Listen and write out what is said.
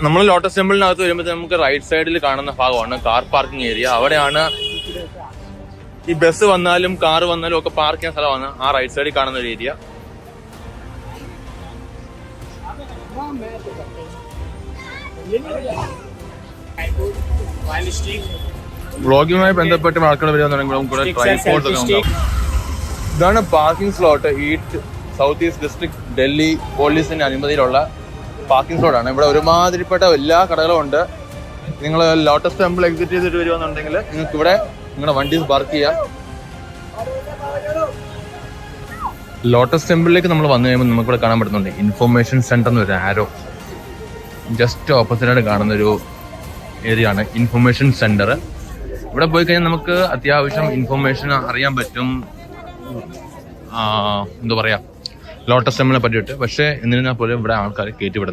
നമ്മൾ ലോട്ടസ് ടെമ്പിളിനകത്ത് വരുമ്പോൾ നമുക്ക് റൈറ്റ് സൈഡിൽ കാണുന്ന ഭാഗമാണ് കാർ പാർക്കിംഗ് ഏരിയ. അവിടെയാണ് ഈ ബസ് വന്നാലും കാർ വന്നാലും ഒക്കെ പാർക്ക് ചെയ്യുന്ന സ്ഥലമാണ് ആ റൈറ്റ് സൈഡിൽ കാണുന്ന ഒരു ഏരിയ. വ്ളോഗുമായി ബന്ധപ്പെട്ട് ആൾക്കാർ വരികയാണെന്നുണ്ടെങ്കിൽ ഇതാണ് parking slot. East south east district Delhi പോലീസിന്റെ അനുമതിയിലുള്ള പാർക്കിംഗ് സ്ലോട്ടാണ്. ഇവിടെ ഒരുമാതിരിപ്പെട്ട എല്ലാ കടകളും ഉണ്ട്. നിങ്ങൾ ലോട്ടസ് ടെമ്പിൾ എക്സിറ്റ് ചെയ്തിട്ട് വരുവാന്നുണ്ടെങ്കിൽ നിങ്ങൾക്ക് ഇവിടെ നിങ്ങളുടെ വണ്ടി പാർക്ക് ചെയ്യാം. ലോട്ടസ് ടെമ്പിളിലേക്ക് നമ്മൾ വന്നു കഴിയുമ്പോൾ നമുക്കിവിടെ കാണാൻ പറ്റുന്നുണ്ട് ഇൻഫോർമേഷൻ സെന്റർ എന്നൊരു ആരോ. ജസ്റ്റ് ഓപ്പോസിറ്റായിട്ട് കാണുന്നൊരു ഏരിയ ആണ് ഇൻഫോർമേഷൻ സെന്റർ. ഇവിടെ പോയി കഴിഞ്ഞാൽ നമുക്ക് അത്യാവശ്യം ഇൻഫോർമേഷൻ അറിയാൻ പറ്റും. എന്താ പറയാ, ലോട്ടസ് ടെമ്പിളിനെ പറ്റിയിട്ട്. പക്ഷേ എന്നിരുന്നാൽ പോലും ഇവിടെ ആൾക്കാരെ കയറ്റി വിടുന്നു.